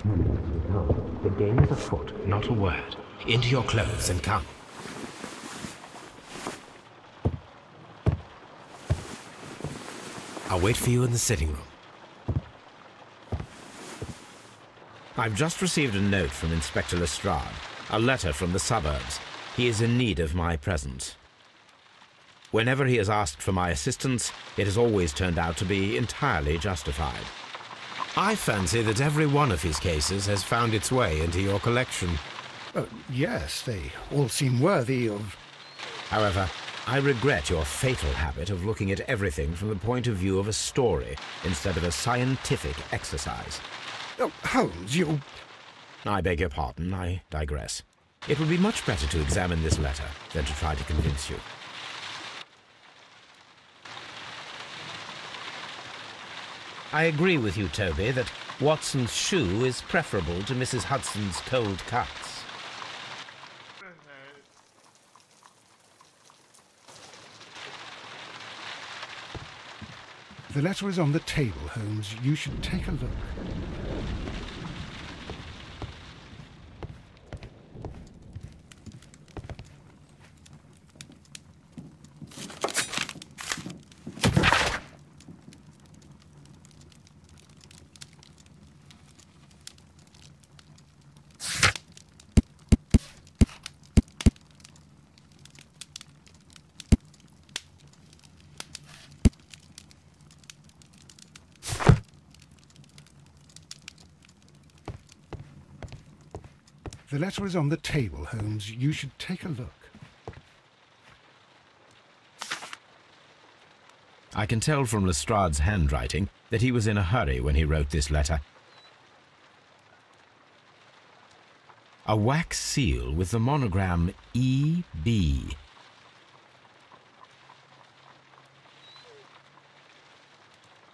The game is afoot. Not a word. Into your clothes and come. I'll wait for you in the sitting room. I've just received a note from Inspector Lestrade, a letter from the suburbs. He is in need of my presence. Whenever he has asked for my assistance, it has always turned out to be entirely justified. I fancy that every one of his cases has found its way into your collection. Yes, they all seem worthy of... However, I regret your fatal habit of looking at everything from the point of view of a story instead of a scientific exercise. Oh, Holmes, you... I beg your pardon, I digress. It would be much better to examine this letter than to try to convince you. I agree with you, Toby, that Watson's shoe is preferable to Mrs. Hudson's cold cuts. The letter is on the table, Holmes. You should take a look. The letter is on the table, Holmes. You should take a look. I can tell from Lestrade's handwriting that he was in a hurry when he wrote this letter. A wax seal with the monogram E.B.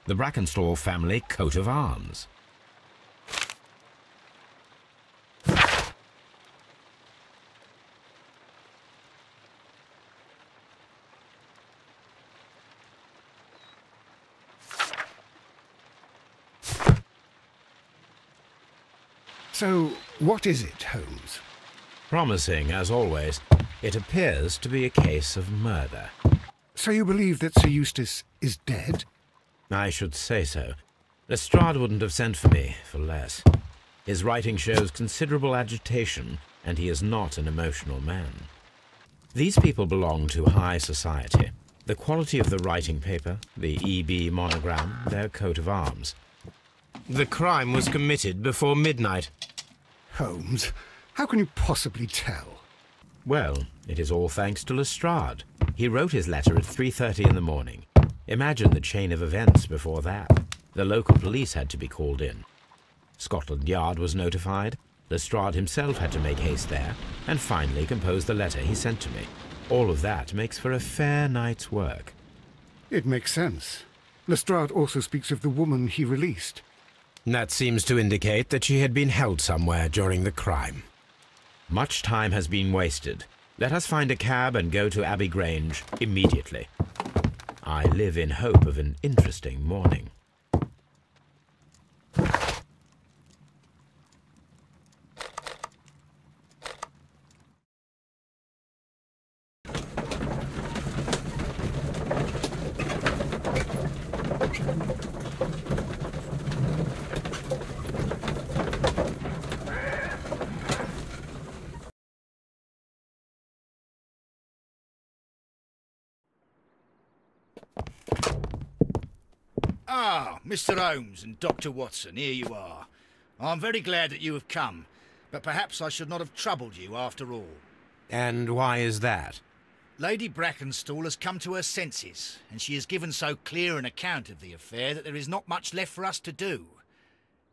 The Brackenstall family coat of arms. So, what is it, Holmes? Promising, as always. It appears to be a case of murder. So you believe that Sir Eustace is dead? I should say so. Lestrade wouldn't have sent for me for less. His writing shows considerable agitation, and he is not an emotional man. These people belong to high society. The quality of the writing paper, the E.B. monogram, their coat of arms. The crime was committed before midnight. Holmes, how can you possibly tell? Well, it is all thanks to Lestrade. He wrote his letter at 3:30 in the morning. Imagine the chain of events before that. The local police had to be called in. Scotland Yard was notified. Lestrade himself had to make haste there, and finally compose the letter he sent to me. All of that makes for a fair night's work. It makes sense. Lestrade also speaks of the woman he released. That seems to indicate that she had been held somewhere during the crime. Much time has been wasted. Let us find a cab and go to Abbey Grange immediately. I live in hope of an interesting morning. Ah, Mr. Holmes and Dr. Watson, here you are. I'm very glad that you have come, but perhaps I should not have troubled you after all. And why is that? Lady Brackenstall has come to her senses, and she has given so clear an account of the affair that there is not much left for us to do.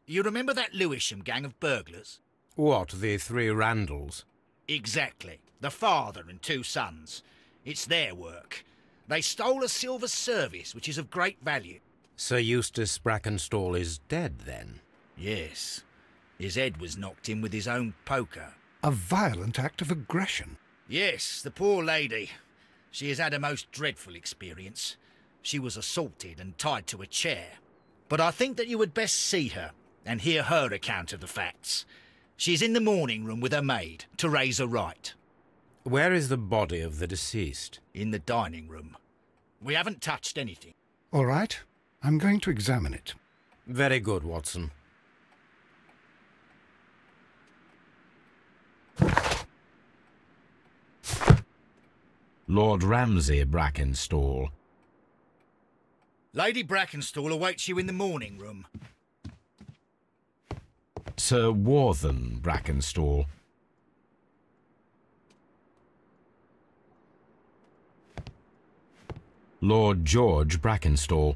You remember that Lewisham gang of burglars? What, the three Randalls? Exactly. The father and two sons. It's their work. They stole a silver service, which is of great value. Sir Eustace Brackenstall is dead, then? Yes. His head was knocked in with his own poker. A violent act of aggression. Yes, the poor lady. She has had a most dreadful experience. She was assaulted and tied to a chair. But I think that you would best see her, and hear her account of the facts. She's in the morning room with her maid, Teresa Wright. Where is the body of the deceased? In the dining room. We haven't touched anything. All right. I'm going to examine it. Very good, Watson. Lord Ramsay Brackenstall. Lady Brackenstall awaits you in the morning room. Sir Warthen Brackenstall. Lord George Brackenstall.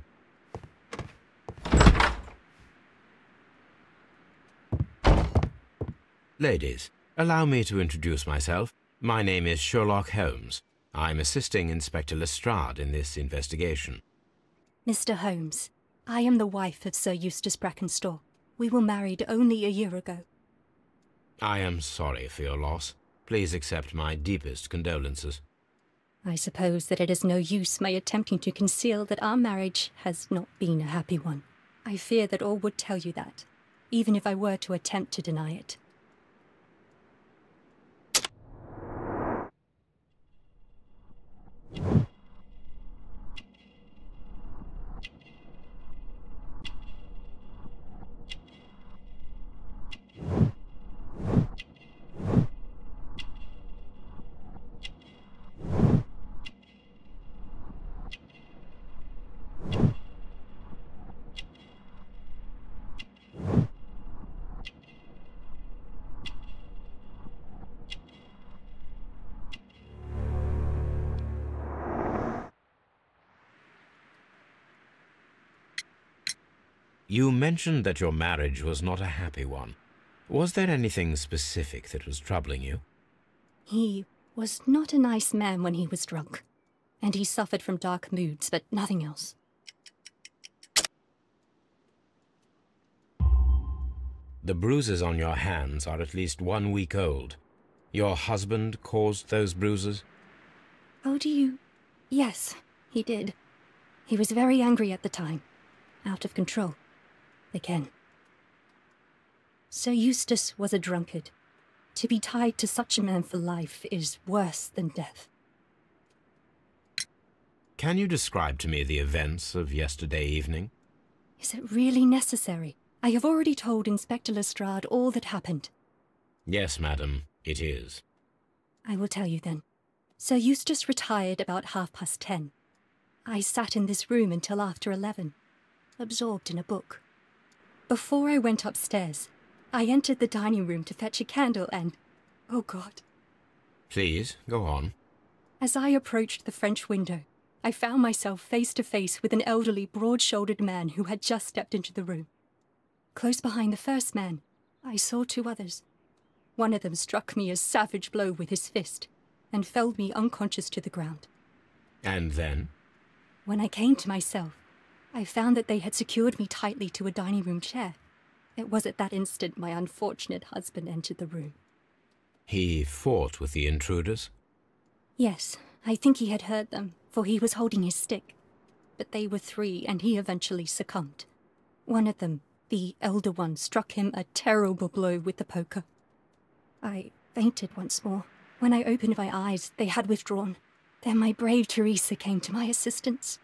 Ladies, allow me to introduce myself. My name is Sherlock Holmes. I'm assisting Inspector Lestrade in this investigation. Mr. Holmes, I am the wife of Sir Eustace Brackenstall. We were married only a year ago. I am sorry for your loss. Please accept my deepest condolences. I suppose that it is no use my attempting to conceal that our marriage has not been a happy one. I fear that all would tell you that, even if I were to attempt to deny it. You mentioned that your marriage was not a happy one. Was there anything specific that was troubling you? He was not a nice man when he was drunk, and he suffered from dark moods, but nothing else. The bruises on your hands are at least 1 week old. Your husband caused those bruises? Oh, do you? Yes, he did. He was very angry at the time. Out of control. Again. Sir Eustace was a drunkard. To be tied to such a man for life is worse than death. Can you describe to me the events of yesterday evening? Is it really necessary? I have already told Inspector Lestrade all that happened. Yes, madam, it is. I will tell you then. Sir Eustace retired about 10:30. I sat in this room until after 11, absorbed in a book. Before I went upstairs, I entered the dining room to fetch a candle and... oh God. Please, go on. As I approached the French window, I found myself face to face with an elderly, broad-shouldered man who had just stepped into the room. Close behind the first man, I saw 2 others. One of them struck me a savage blow with his fist and felled me unconscious to the ground. And then? When I came to myself, I found that they had secured me tightly to a dining room chair. It was at that instant my unfortunate husband entered the room. He fought with the intruders? Yes, I think he had heard them, for he was holding his stick. But they were 3, and he eventually succumbed. One of them, the elder one, struck him a terrible blow with the poker. I fainted once more. When I opened my eyes, they had withdrawn. Then my brave Teresa came to my assistance.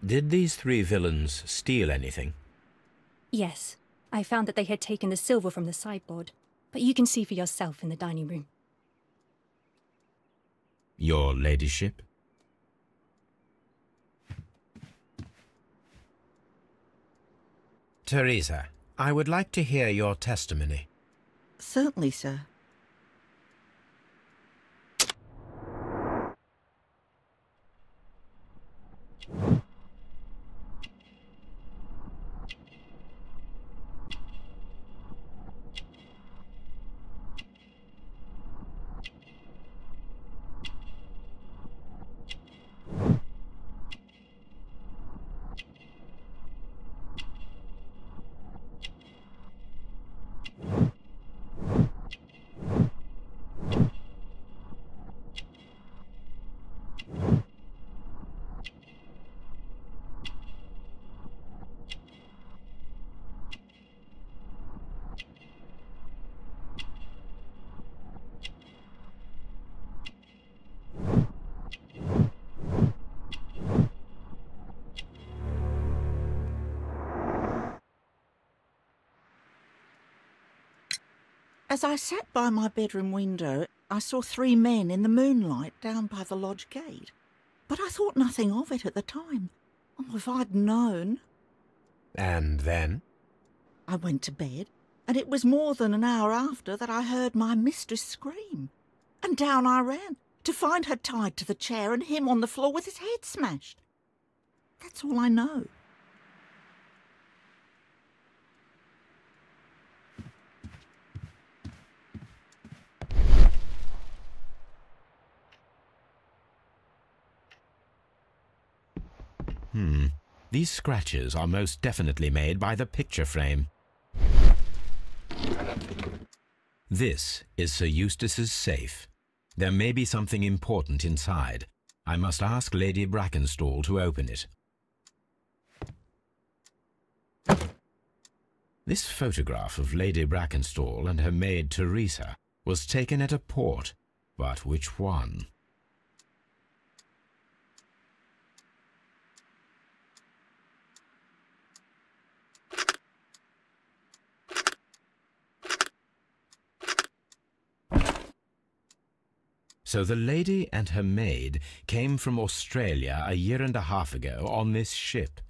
Did these 3 villains steal anything? Yes, I found that they had taken the silver from the sideboard, but you can see for yourself in the dining room. Your ladyship? Teresa, I would like to hear your testimony. Certainly, sir. As I sat by my bedroom window, I saw 3 men in the moonlight down by the lodge gate. But I thought nothing of it at the time. Oh, if I'd known. And then? I went to bed, and it was more than an hour after that I heard my mistress scream. And down I ran, to find her tied to the chair and him on the floor with his head smashed. That's all I know. These scratches are most definitely made by the picture frame. This is Sir Eustace's safe. There may be something important inside. I must ask Lady Brackenstall to open it. This photograph of Lady Brackenstall and her maid Teresa was taken at a port, but which one? So the lady and her maid came from Australia a year and a half ago on this ship.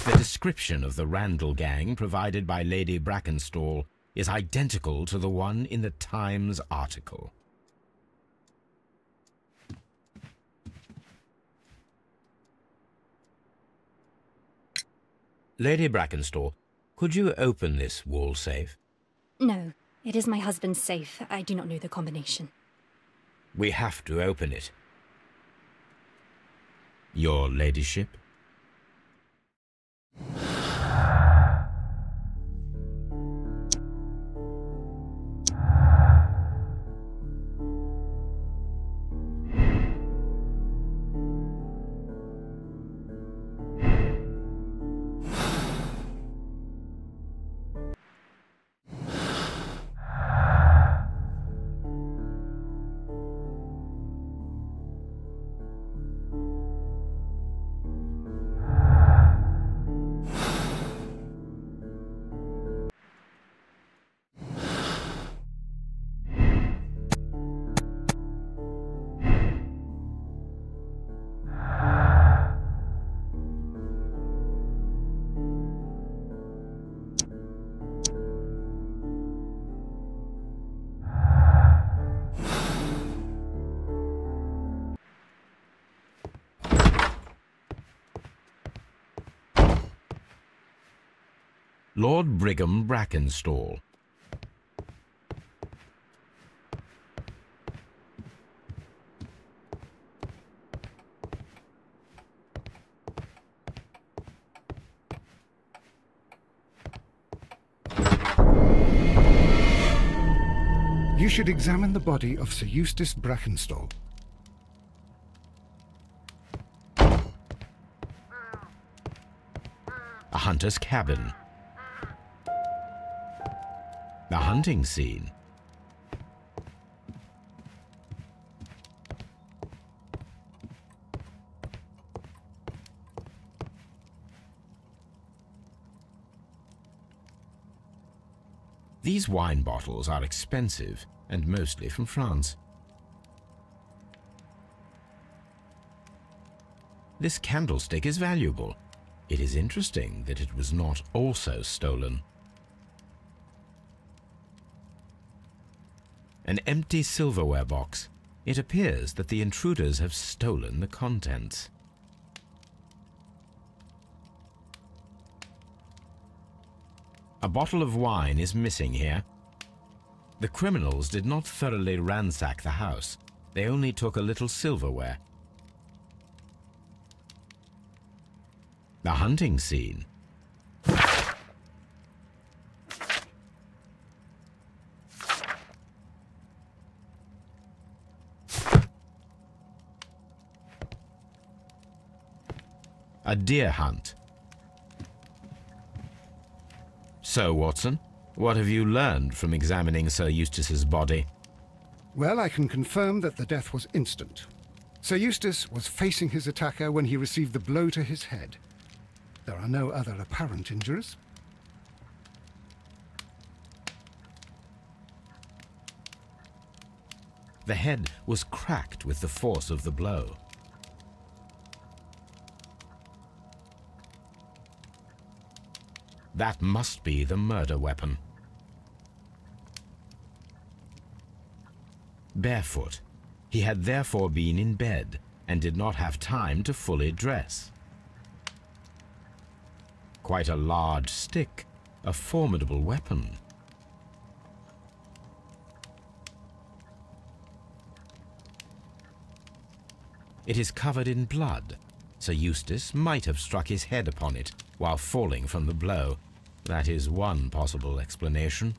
The description of the Randall gang provided by Lady Brackenstall is identical to the one in the Times article. Lady Brackenstall, could you open this wall safe? No, it is my husband's safe. I do not know the combination. We have to open it. Your ladyship? Lord Brigham Brackenstall. You should examine the body of Sir Eustace Brackenstall. A hunter's cabin. A hunting scene. These wine bottles are expensive and mostly from France. This candlestick is valuable. It is interesting that it was not also stolen. An empty silverware box. It appears that the intruders have stolen the contents. A bottle of wine is missing here. The criminals did not thoroughly ransack the house. They only took a little silverware. The hunting scene. A deer hunt. So, Watson, what have you learned from examining Sir Eustace's body? Well, I can confirm that the death was instant. Sir Eustace was facing his attacker when he received the blow to his head. There are no other apparent injuries. The head was cracked with the force of the blow. That must be the murder weapon. Barefoot, he had therefore been in bed and did not have time to fully dress. Quite a large stick, a formidable weapon. It is covered in blood. Sir Eustace might have struck his head upon it while falling from the blow. That is one possible explanation.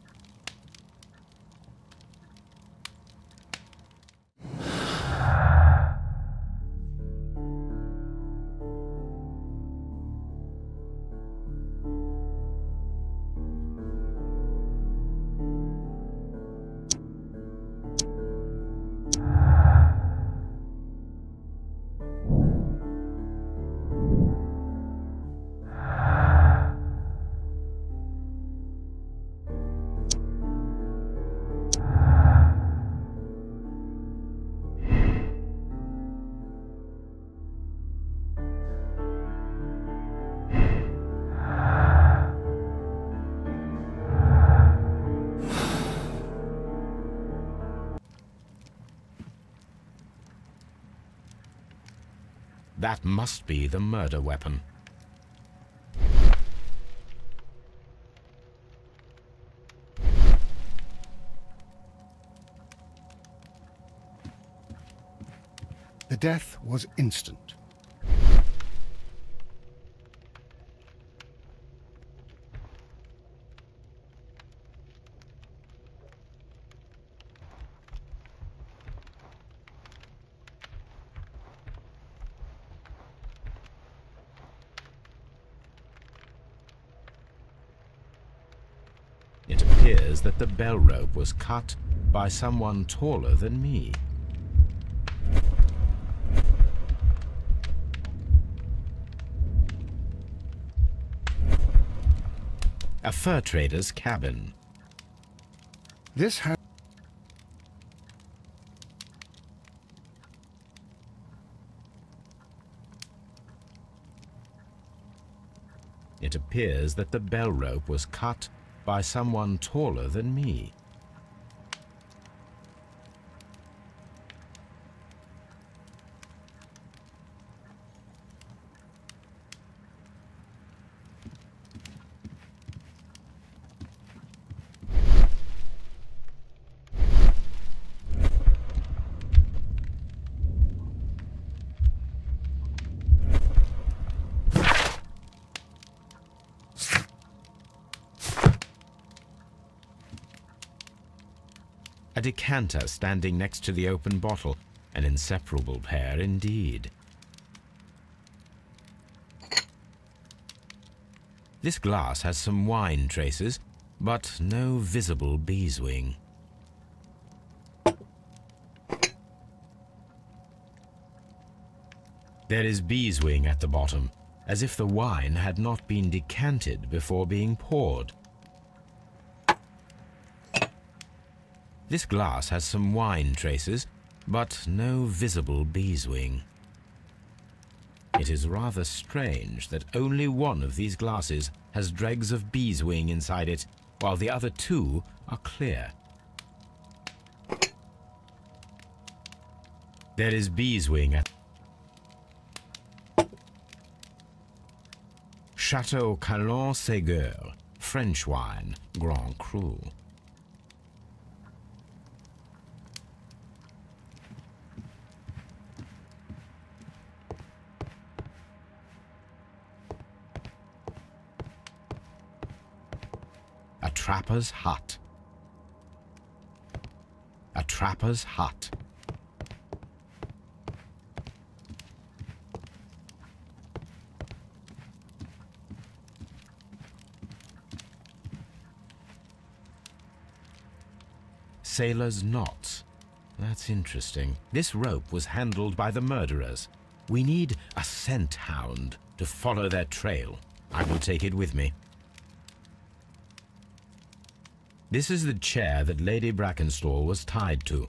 That must be the murder weapon. The death was instant. It appears that the bell rope was cut by someone taller than me. A fur trader's cabin. This has It appears that the bell rope was cut by someone taller than me. A decanter standing next to the open bottle, an inseparable pair indeed. This glass has some wine traces, but no visible beeswing. There is beeswing at the bottom, as if the wine had not been decanted before being poured. This glass has some wine traces, but no visible beeswing. It is rather strange that only one of these glasses has dregs of beeswing inside it, while the other two are clear. There is beeswing at Chateau Calon-Ségur, French wine, Grand Cru. A trapper's hut. A trapper's hut. Sailor's knots. That's interesting. This rope was handled by the murderers. We need a scent hound to follow their trail. I will take it with me. This is the chair that Lady Brackenstall was tied to.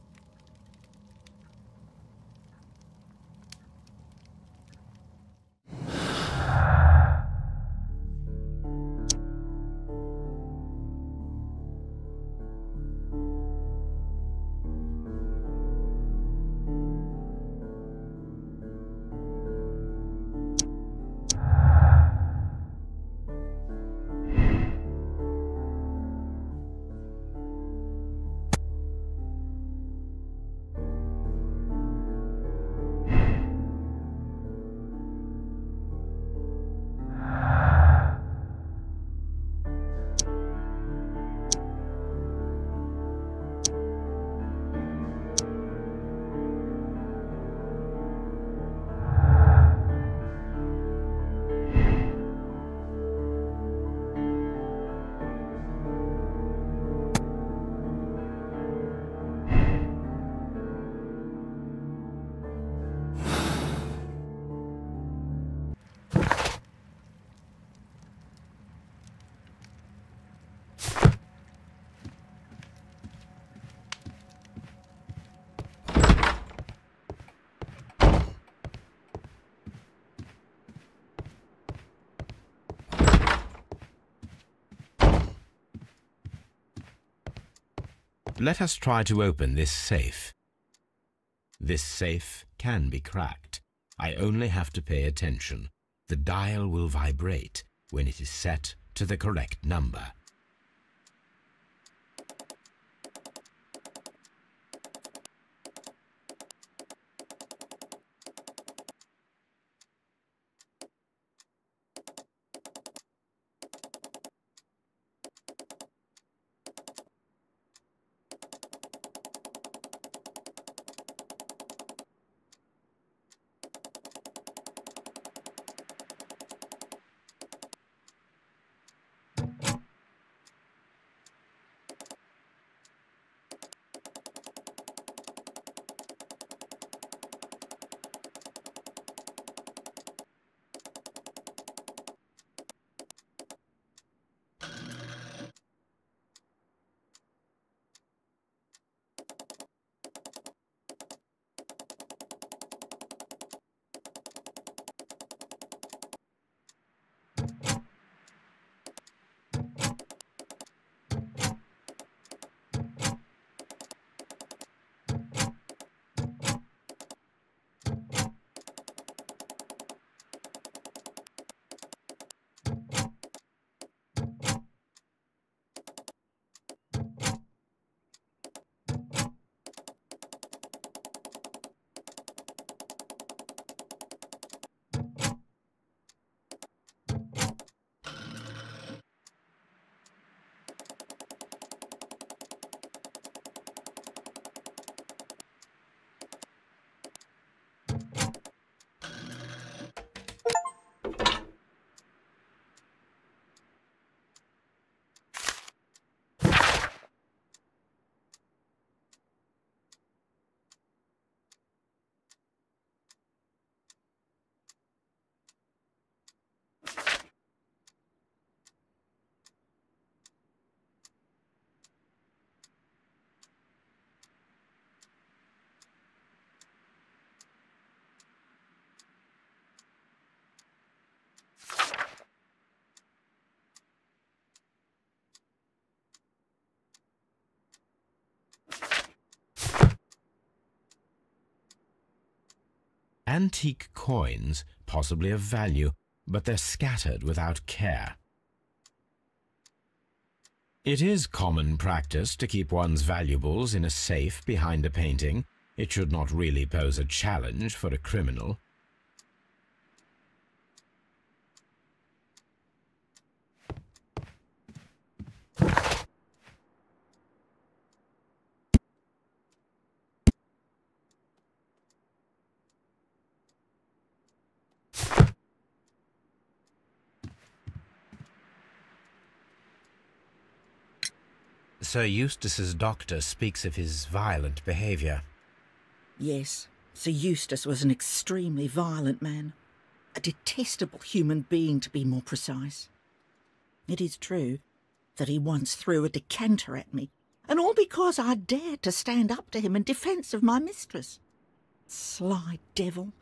Let us try to open this safe. This safe can be cracked. I only have to pay attention. The dial will vibrate when it is set to the correct number. Antique coins, possibly of value, but they're scattered without care. It is common practice to keep one's valuables in a safe behind a painting. It should not really pose a challenge for a criminal. Sir Eustace's doctor speaks of his violent behaviour. Yes, Sir Eustace was an extremely violent man. A detestable human being, to be more precise. It is true that he once threw a decanter at me, and all because I dared to stand up to him in defence of my mistress. Sly devil.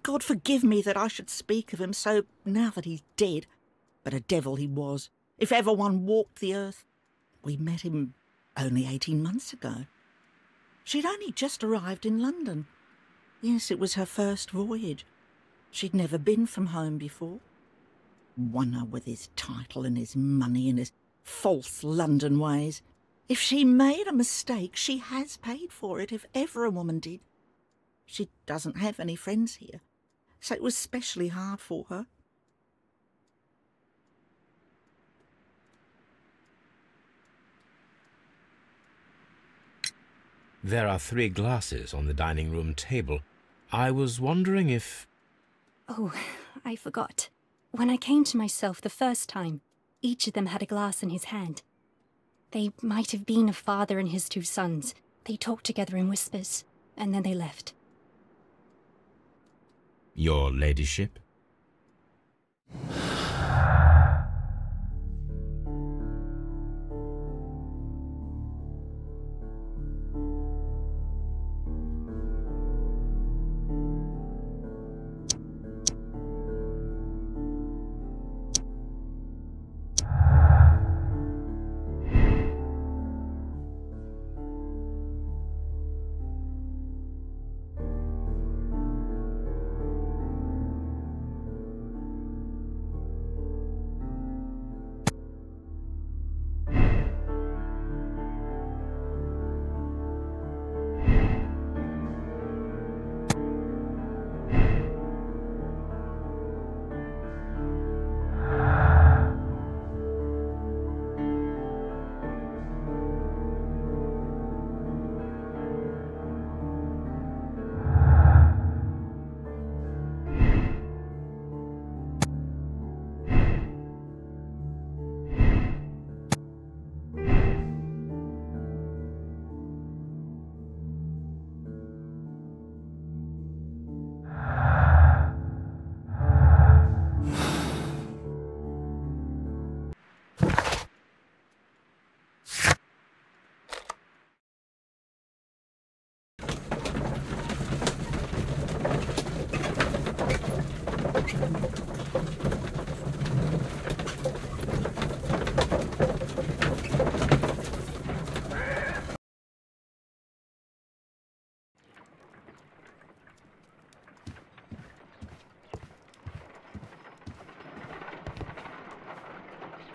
God forgive me that I should speak of him so now that he's dead, but a devil he was, if ever one walked the earth. We met him only 18 months ago. She'd only just arrived in London. Yes, it was her first voyage. She'd never been from home before. Wonder with his title and his money and his false London ways. If she made a mistake, she has paid for it, if ever a woman did. She doesn't have any friends here, so it was specially hard for her. There are 3 glasses on the dining room table. I was wondering if... Oh, I forgot. When I came to myself the first time, each of them had a glass in his hand. They might have been a father and his 2 sons. They talked together in whispers, and then they left. Your ladyship?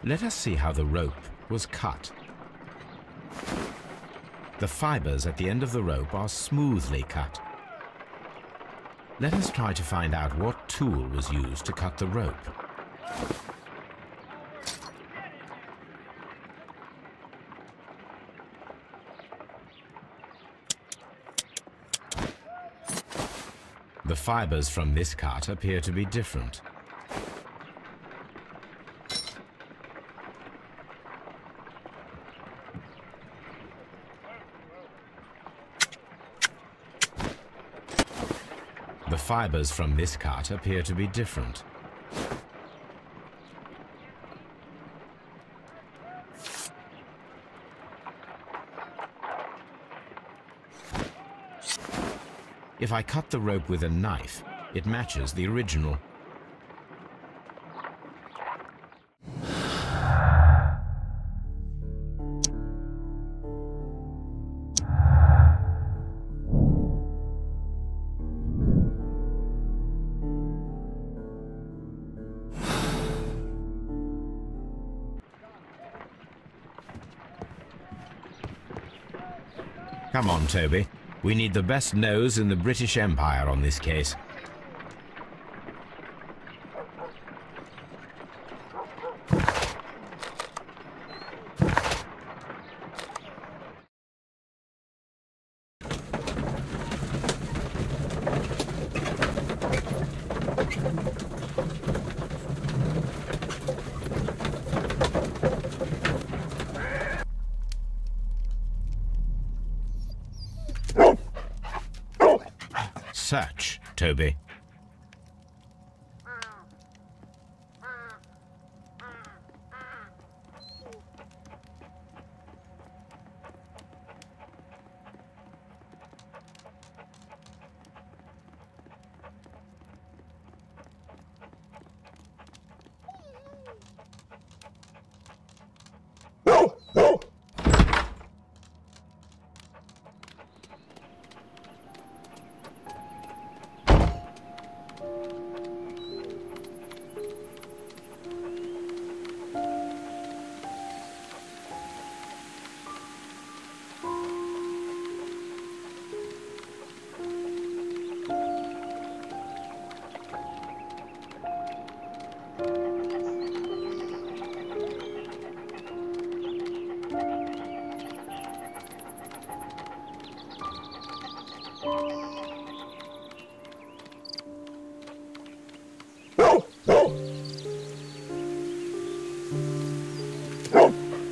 Let us see how the rope was cut. The fibers at the end of the rope are smoothly cut. Let us try to find out what tool was used to cut the rope. The fibers from this cut appear to be different. The fibers from this cut appear to be different. If I cut the rope with a knife, it matches the original. Come on, Toby. We need the best nose in the British Empire on this case. Search, Toby.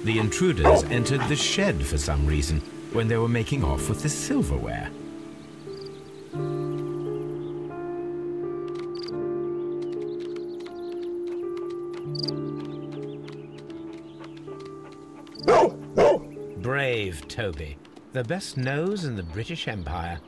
The intruders entered the shed for some reason when they were making off with the silverware. Brave Toby, the best nose in the British Empire.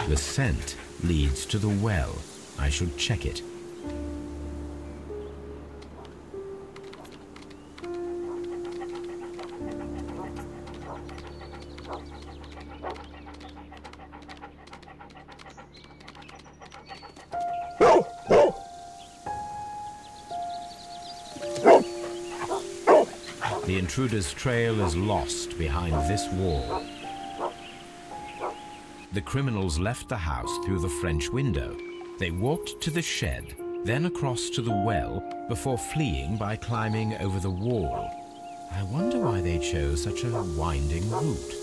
The scent leads to the well. I should check it. The intruder's trail is lost behind this wall. The criminals left the house through the French window. They walked to the shed, then across to the well, before fleeing by climbing over the wall. I wonder why they chose such a winding route.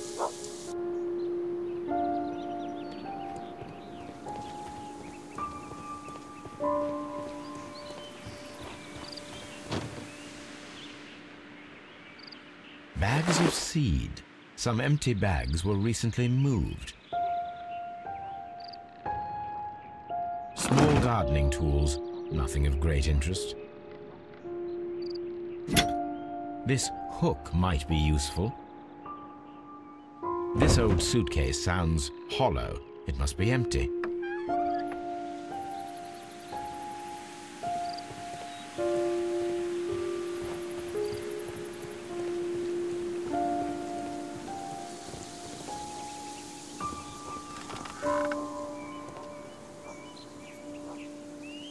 Bags of seed. Some empty bags were recently moved. Small gardening tools, nothing of great interest. This hook might be useful. This old suitcase sounds hollow. It must be empty.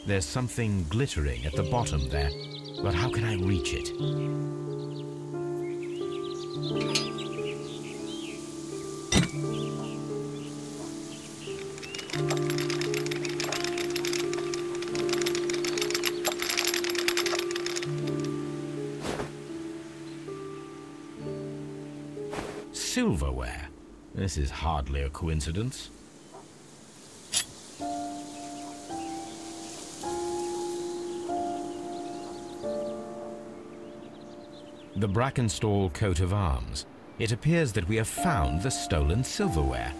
There's something glittering at the bottom there, but how can I reach it? Silverware. This is hardly a coincidence. The Brackenstall coat of arms. It appears that we have found the stolen silverware.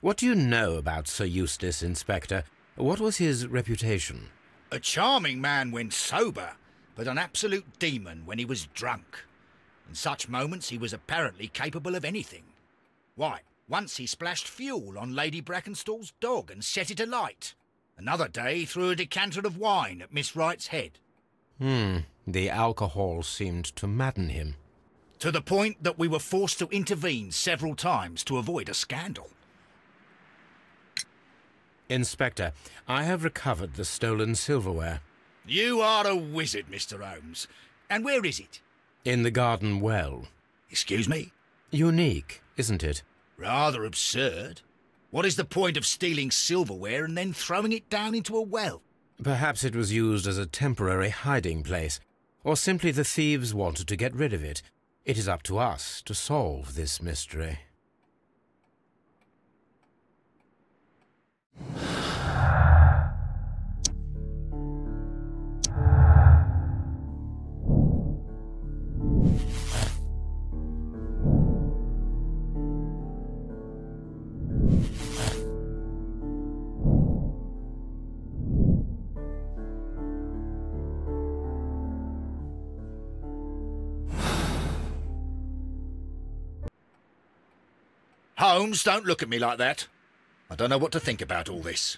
What do you know about Sir Eustace, Inspector? What was his reputation? A charming man when sober, but an absolute demon when he was drunk. In such moments he was apparently capable of anything. Why, once he splashed fuel on Lady Brackenstall's dog and set it alight. Another day he threw a decanter of wine at Miss Wright's head. The alcohol seemed to madden him. To the point that we were forced to intervene several times to avoid a scandal. Inspector, I have recovered the stolen silverware. You are a wizard, Mr. Holmes. And where is it? In the garden well. Excuse me? Unique, isn't it? Rather absurd. What is the point of stealing silverware and then throwing it down into a well? Perhaps it was used as a temporary hiding place, or simply the thieves wanted to get rid of it. It is up to us to solve this mystery. Holmes, don't look at me like that. I don't know what to think about all this.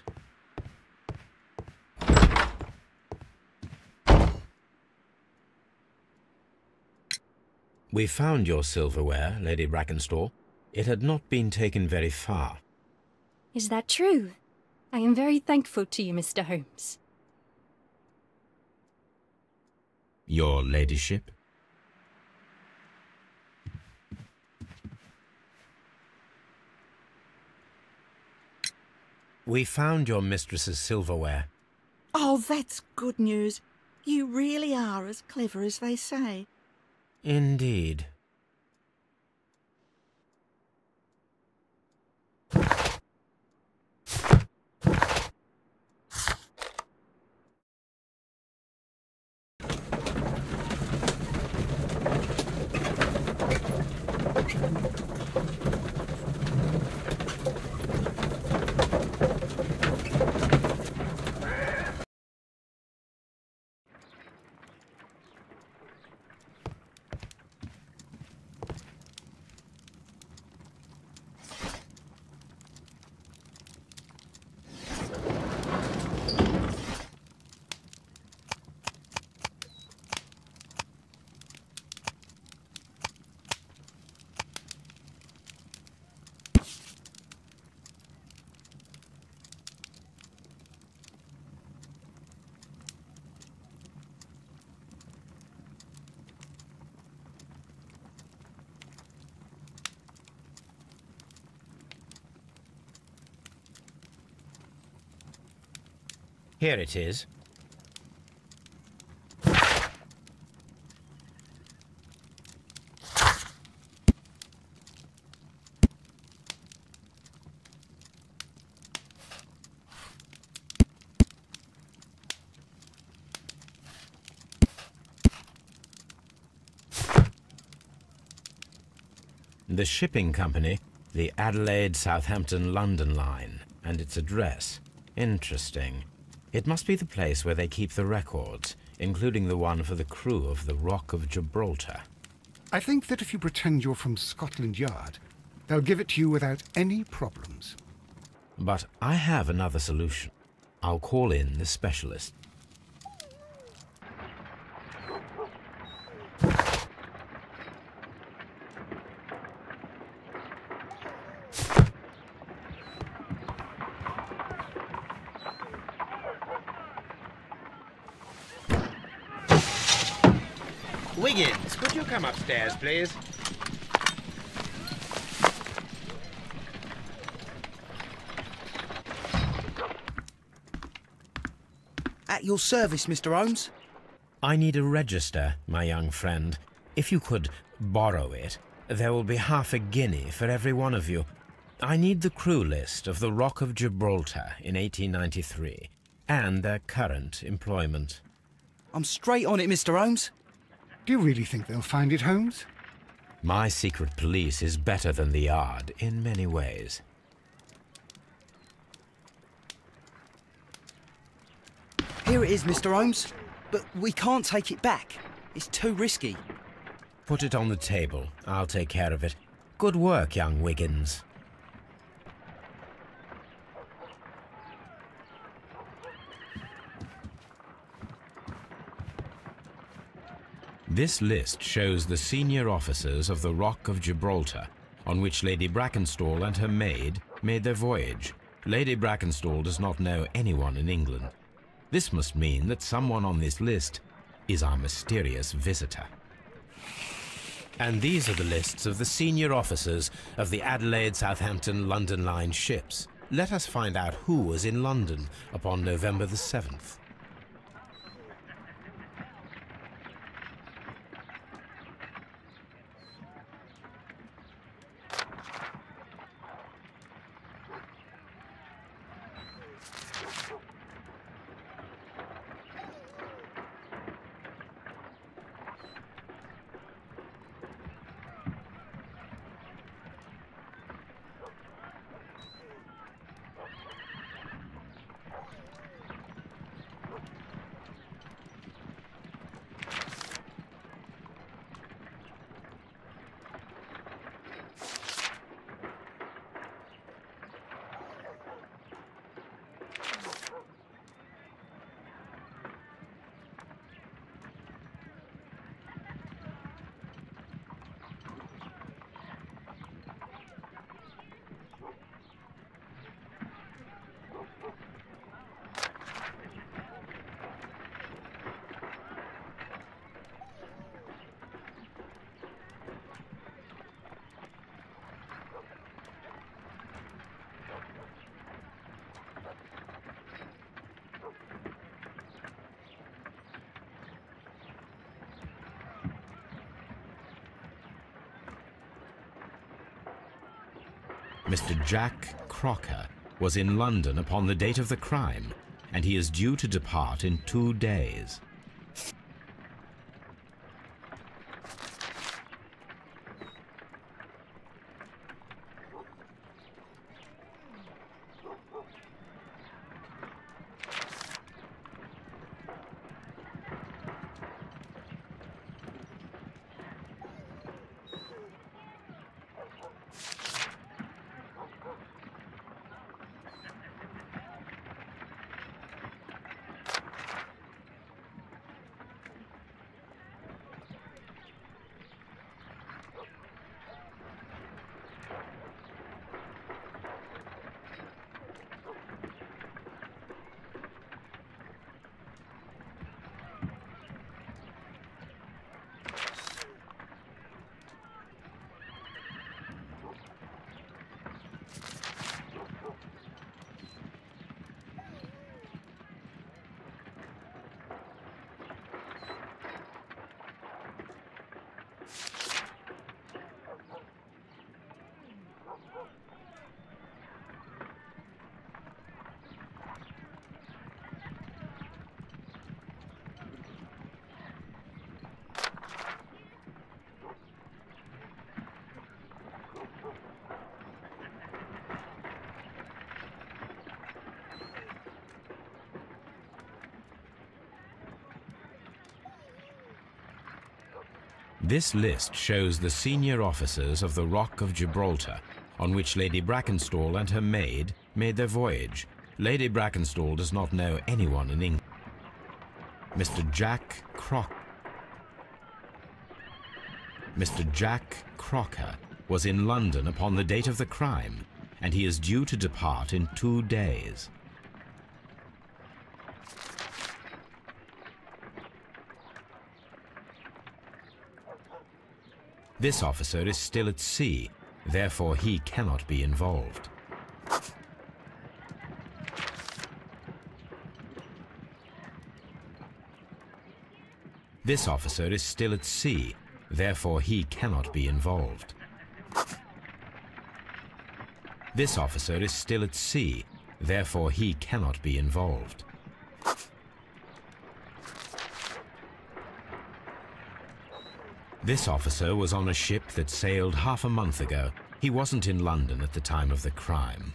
We found your silverware, Lady Brackenstall. It had not been taken very far. Is that true? I am very thankful to you, Mr. Holmes. Your ladyship? We found your mistress's silverware. Oh, that's good news. You really are as clever as they say. Indeed. Here it is. The shipping company, the Adelaide, Southampton, London line, and its address. Interesting. It must be the place where they keep the records, including the one for the crew of the Rock of Gibraltar. I think that if you pretend you're from Scotland Yard, they'll give it to you without any problems. But I have another solution. I'll call in the specialist. Wiggins, could you come upstairs, please? At your service, Mr. Holmes. I need a register, my young friend. If you could borrow it, there will be half a guinea for every one of you. I need the crew list of the Rock of Gibraltar in 1893, and their current employment. I'm straight on it, Mr. Holmes. Do you really think they'll find it, Holmes? My secret police is better than the Yard in many ways. Here it is, Mr. Holmes. But we can't take it back. It's too risky. Put it on the table. I'll take care of it. Good work, young Wiggins. This list shows the senior officers of the Rock of Gibraltar, on which Lady Brackenstall and her maid made their voyage. Lady Brackenstall does not know anyone in England. This must mean that someone on this list is our mysterious visitor. And these are the lists of the senior officers of the Adelaide, Southampton, London Line ships. Let us find out who was in London upon November the 7th. Mr. Jack Crocker was in London upon the date of the crime, and he is due to depart in 2 days. This list shows the senior officers of the Rock of Gibraltar, on which Lady Brackenstall and her maid made their voyage. Lady Brackenstall does not know anyone in England. Mr. Jack Crocker was in London upon the date of the crime, and he is due to depart in 2 days. This officer is still at sea, therefore he cannot be involved. This officer is still at sea, therefore he cannot be involved. This officer is still at sea, therefore he cannot be involved. This officer was on a ship that sailed half a month ago. He wasn't in London at the time of the crime.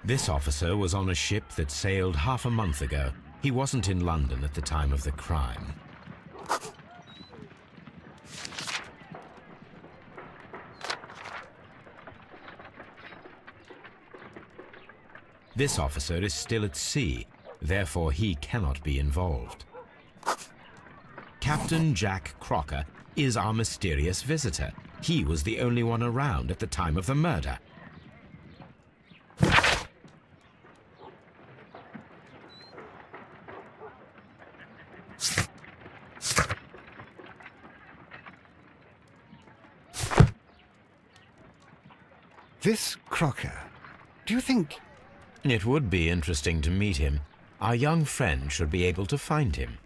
This officer was on a ship that sailed half a month ago. He wasn't in London at the time of the crime. This officer is still at sea, therefore he cannot be involved. Captain Jack Crocker is our mysterious visitor. He was the only one around at the time of the murder. This Crocker, do you think... It would be interesting to meet him. Our young friend should be able to find him.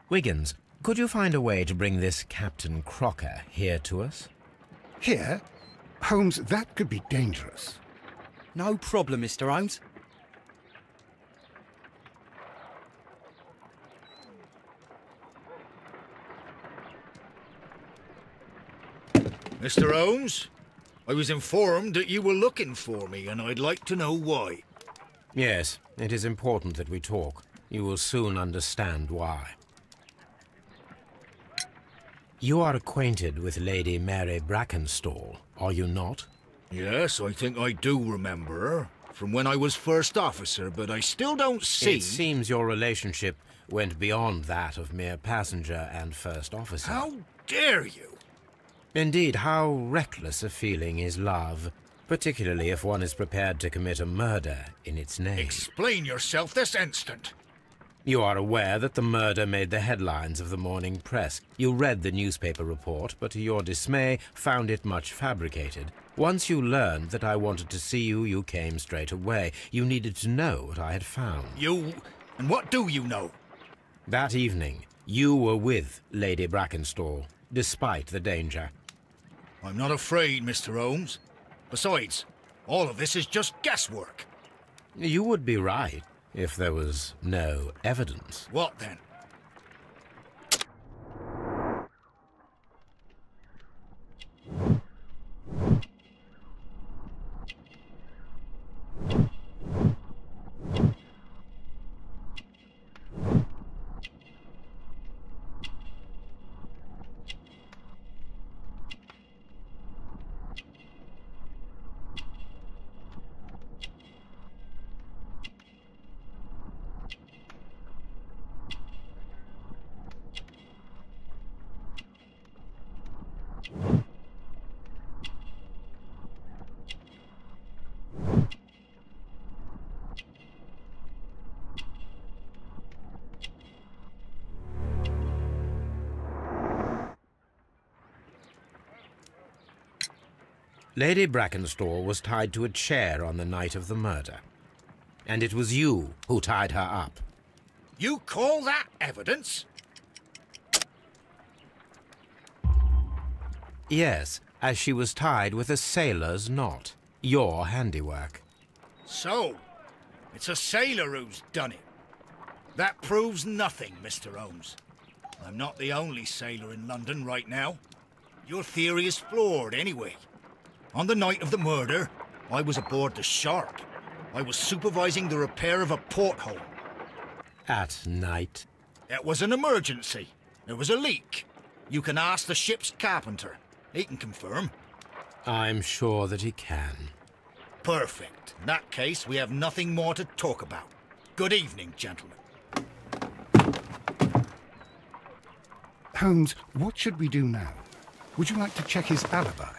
Wiggins, could you find a way to bring this Captain Crocker here to us? Here? Holmes, that could be dangerous. No problem, Mr. Holmes. Mr. Holmes, I was informed that you were looking for me, and I'd like to know why. Yes, it is important that we talk. You will soon understand why. You are acquainted with Lady Mary Brackenstall, are you not? Yes, I think I do remember her, from when I was first officer, but I still don't see... It seems your relationship went beyond that of mere passenger and first officer. How dare you? Indeed, how reckless a feeling is love, particularly if one is prepared to commit a murder in its name. Explain yourself this instant. You are aware that the murder made the headlines of the morning press. You read the newspaper report, but to your dismay, found it much fabricated. Once you learned that I wanted to see you, you came straight away. You needed to know what I had found. You... and what do you know? That evening, you were with Lady Brackenstall, despite the danger. I'm not afraid, Mr. Holmes. Besides, all of this is just guesswork. You would be right if there was no evidence. What then? Lady Brackenstall was tied to a chair on the night of the murder. And it was you who tied her up. You call that evidence? Yes, as she was tied with a sailor's knot. Your handiwork. So, it's a sailor who's done it. That proves nothing, Mr. Holmes. I'm not the only sailor in London right now. Your theory is flawed anyway. On the night of the murder, I was aboard the Sharp. I was supervising the repair of a porthole. At night? It was an emergency. There was a leak. You can ask the ship's carpenter. He can confirm. I'm sure that he can. Perfect. In that case, we have nothing more to talk about. Good evening, gentlemen. Holmes, what should we do now? Would you like to check his alibi?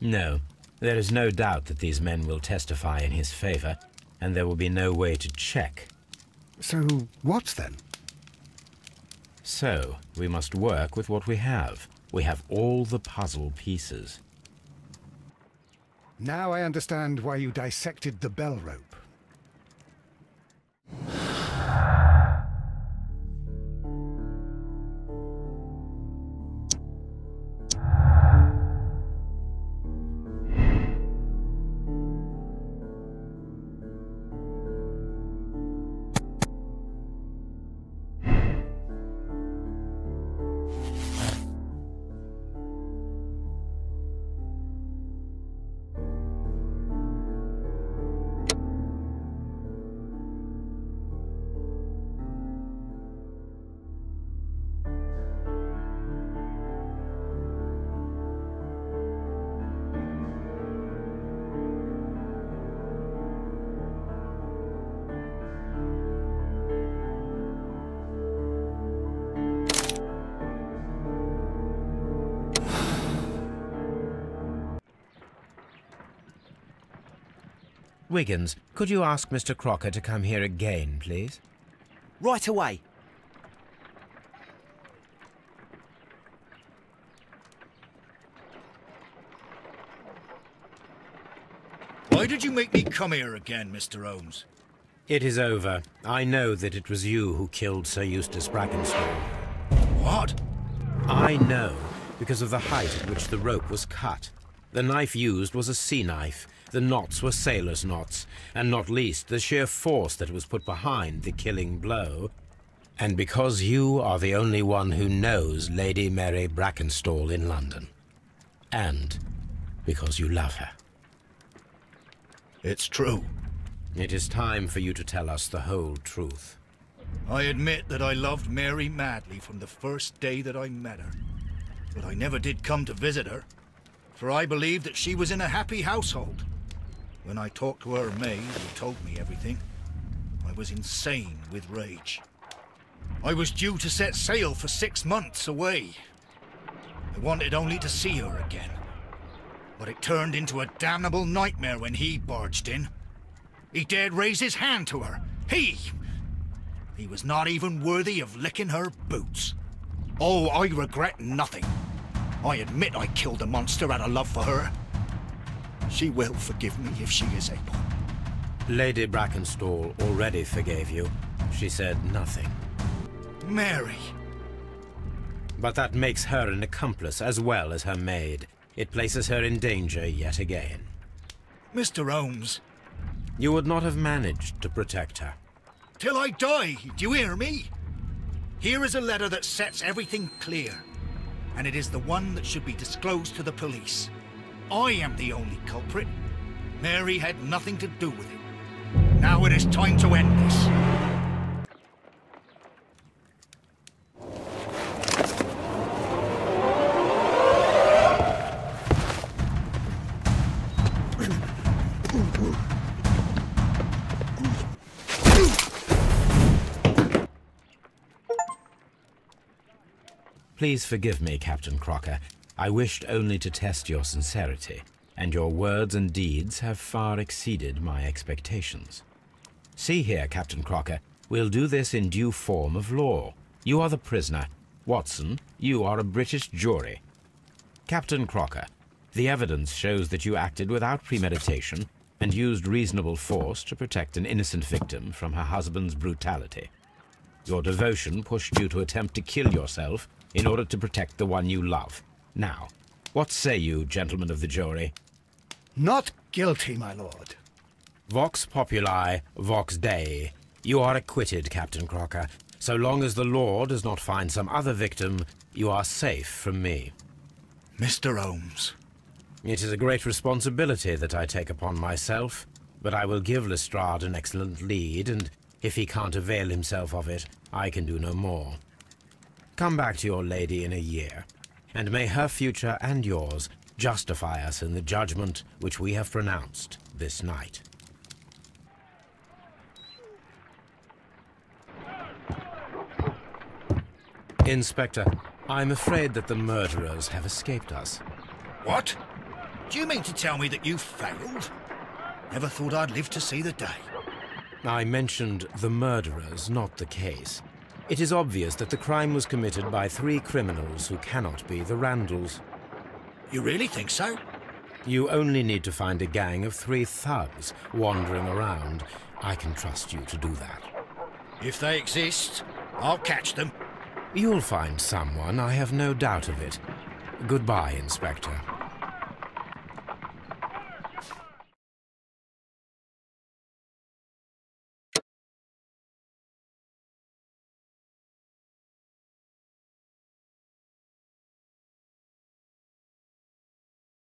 No. There is no doubt that these men will testify in his favor, and there will be no way to check. So, what then? So, we must work with what we have. We have all the puzzle pieces. Now I understand why you dissected the bell rope. Wiggins, could you ask Mr. Crocker to come here again, please? Right away. Why did you make me come here again, Mr. Holmes? It is over. I know that it was you who killed Sir Eustace Brackenstall. What? I know because of the height at which the rope was cut. The knife used was a sea knife. The knots were sailor's knots, and not least the sheer force that was put behind the killing blow. And because you are the only one who knows Lady Mary Brackenstall in London. And because you love her. It's true. It is time for you to tell us the whole truth. I admit that I loved Mary madly from the first day that I met her. But I never did come to visit her, for I believed that she was in a happy household. When I talked to her maid, who told me everything, I was insane with rage. I was due to set sail for 6 months away. I wanted only to see her again. But it turned into a damnable nightmare when he barged in. He dared raise his hand to her. He was not even worthy of licking her boots. Oh, I regret nothing. I admit I killed the monster out of love for her. She will forgive me if she is able. Lady Brackenstall already forgave you. She said nothing. Mary. But that makes her an accomplice as well as her maid. It places her in danger yet again. Mr. Holmes. You would not have managed to protect her. Till I die, do you hear me? Here is a letter that sets everything clear, and it is the one that should be disclosed to the police. I am the only culprit. Mary had nothing to do with it. Now it is time to end this. Please forgive me, Captain Crocker. I wished only to test your sincerity, and your words and deeds have far exceeded my expectations. See here, Captain Crocker, we'll do this in due form of law. You are the prisoner. Watson, you are a British jury. Captain Crocker, the evidence shows that you acted without premeditation and used reasonable force to protect an innocent victim from her husband's brutality. Your devotion pushed you to attempt to kill yourself in order to protect the one you love. Now, what say you, gentlemen of the jury? Not guilty, my lord. Vox populi, vox Dei. You are acquitted, Captain Crocker. So long as the law does not find some other victim, you are safe from me. Mr. Holmes. It is a great responsibility that I take upon myself, but I will give Lestrade an excellent lead, and if he can't avail himself of it, I can do no more. Come back to your lady in a year, and may her future and yours justify us in the judgment which we have pronounced this night. Inspector, I'm afraid that the murderers have escaped us. What? Do you mean to tell me that you failed? Never thought I'd live to see the day. I mentioned the murderers, not the case. It is obvious that the crime was committed by 3 criminals who cannot be the Randalls. You really think so? You only need to find a gang of 3 thugs wandering around. I can trust you to do that. If they exist, I'll catch them. You'll find someone, I have no doubt of it. Goodbye, Inspector.